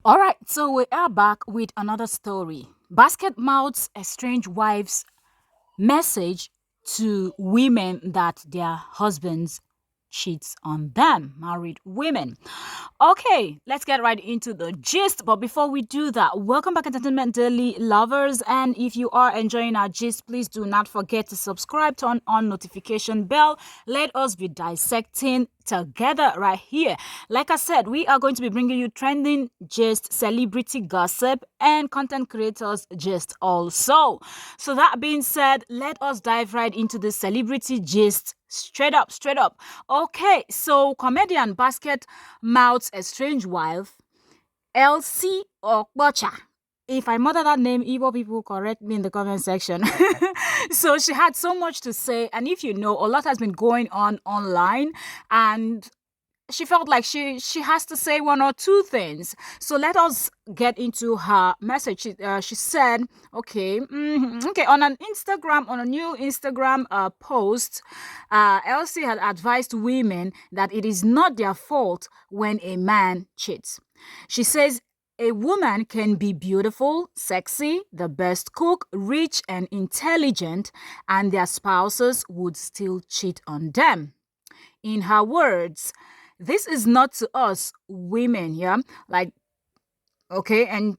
All right, so we are back with another story. Basket mouths estranged wives' message to women that their husbands cheats on them, married women. Okay, let's get right into the gist. But before we do that, welcome back, Entertainment Daily lovers. And if you are enjoying our gist, please do not forget to subscribe, turn on notification bell. Let us be dissecting together right here. Like I said, we are going to be bringing you trending gist, celebrity gossip, and content creators gist also. So that being said, let us dive right into the celebrity gist. Straight up, straight up. Okay, so comedian basket mouths estranged wife Elsie Okbocha. If I murder that name, Igbo people correct me in the comment section. So she had so much to say, and if you know, a lot has been going on online, and she felt like she has to say one or two things. So let us get into her message. She said, okay, okay, on a new Instagram post, Elsie had advised women that it is not their fault when a man cheats. She says a woman can be beautiful, sexy, the best cook, rich, and intelligent, and their spouses would still cheat on them. In her words, this is not to us women, yeah? Like, okay, and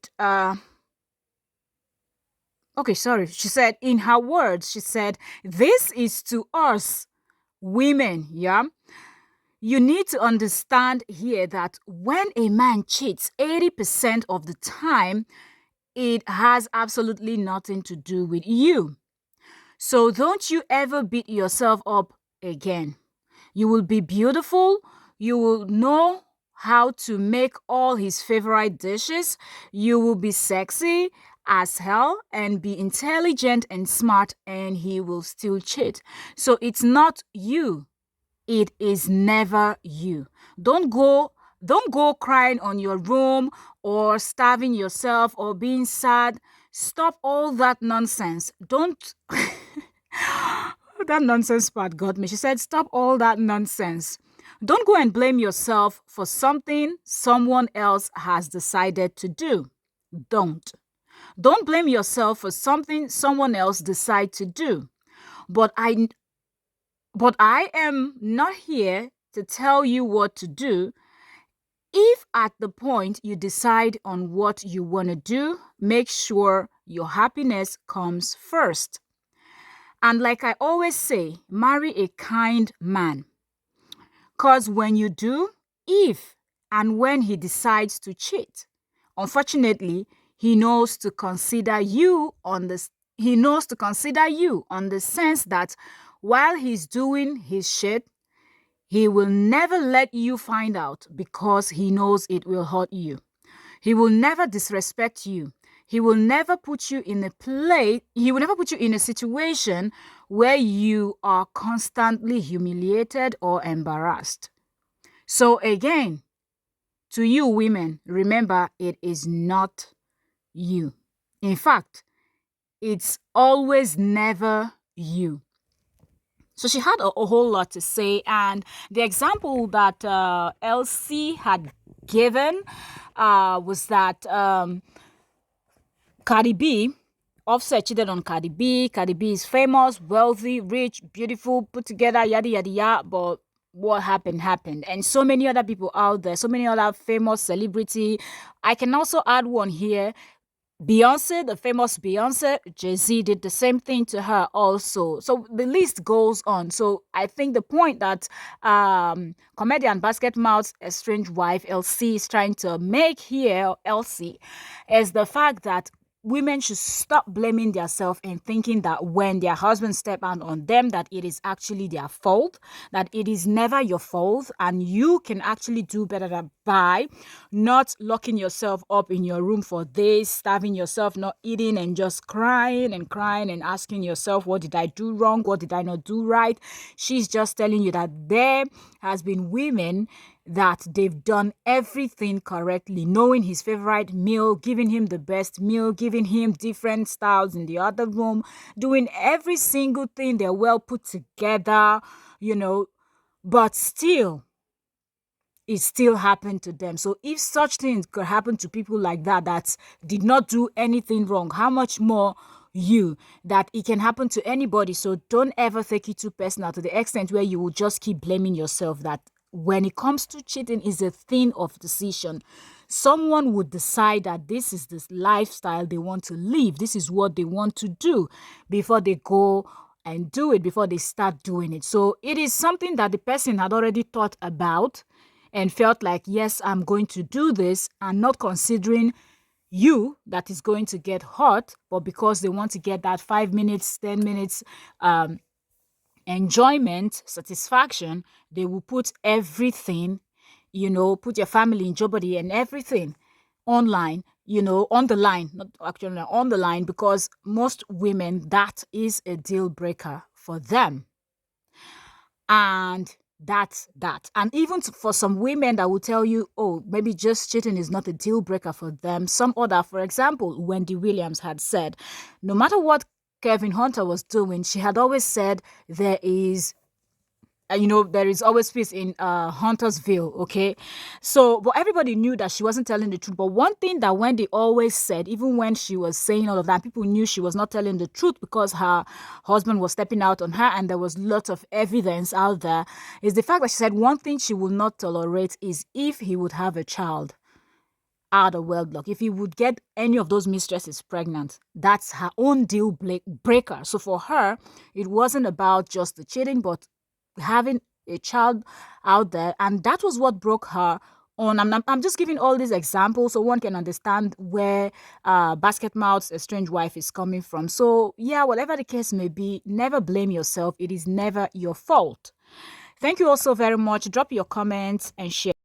okay, sorry. She said, in her words, she said, this is to us women, yeah? You need to understand here that when a man cheats 80% of the time, it has absolutely nothing to do with you. So don't you ever beat yourself up again. You will be beautiful. You will know how to make all his favorite dishes. You will be sexy as hell and be intelligent and smart, and he will still cheat. So it's not you. It is never you. Don't go don't go crying on your room or starving yourself or being sad. Stop all that nonsense. Don't that nonsense part got me. She said, stop all that nonsense. Don't go and blame yourself for something someone else has decided to do. Don't. Don't blame yourself for something someone else decide to do. But I am not here to tell you what to do. If at the point you decide on what you want to do, make sure your happiness comes first. And like I always say, marry a kind man. Because when you do, if and when he decides to cheat, unfortunately, he knows to consider you on the sense that while he's doing his shit, he will never let you find out because he knows it will hurt you. He will never disrespect you. He will never put you in a situation where you are constantly humiliated or embarrassed. So again, to you women, remember it is not you. In fact, it's always never you. So she had a whole lot to say, and the example that Elsie had given was that Cardi B, Offset cheated on Cardi B. Cardi B is famous, wealthy, rich, beautiful, put together, yada yada yada. But what happened, and so many other people out there, so many other famous celebrity. I can also add one here. Beyonce, the famous Beyonce, Jay-Z did the same thing to her also. So the list goes on. So I think the point that comedian Basket Mouth's estranged wife Elsie is trying to make here, Elsie, is the fact that women should stop blaming themselves and thinking that when their husbands step out on them that it is actually their fault, that it is never your fault, and you can actually do better than by not locking yourself up in your room for days, starving yourself, not eating, and just crying and crying and asking yourself, what did I do wrong, what did I not do right? She's just telling you that there has been women that they've done everything correctly, knowing his favorite meal, giving him the best meal, giving him different styles in the other room, doing every single thing. They're well put together, but still it still happened to them. So if such things could happen to people like that that did not do anything wrong, how much more you, that it can happen to anybody. So don't ever take it too personal to the extent where you will just keep blaming yourself. That when it comes to cheating is a thing of decision. Someone would decide that this is this lifestyle they want to live, this is what they want to do before they go and do it, before they start doing it. So it is something that the person had already thought about and felt like, yes, I'm going to do this, and not considering you that is going to get hurt, but because they want to get that 5 minutes, 10 minutes enjoyment, satisfaction, they will put everything, put your family in jeopardy and everything online, on the line, not actually on the line, because most women, that is a deal breaker for them. And that's that. And even for some women that will tell you, oh, maybe just cheating is not a deal breaker for them. Some other, for example, Wendy Williams had said, no matter what Kevin Hunter was doing, she had always said there is there is always peace in Huntersville, okay? So, but everybody knew that she wasn't telling the truth. But one thing that Wendy always said, even when she was saying all of that, people knew she was not telling the truth because her husband was stepping out on her and there was lots of evidence out there, is the fact that she said one thing she will not tolerate is if he would have a child out of wedlock. If he would get any of those mistresses pregnant, that's her own deal breaker. So for her, it wasn't about just the cheating, but having a child out there. And that was what broke her on. I'm just giving all these examples so one can understand where Basket Mouth's estranged wife is coming from. So yeah, whatever the case may be, never blame yourself. It is never your fault. Thank you all so very much. Drop your comments and share.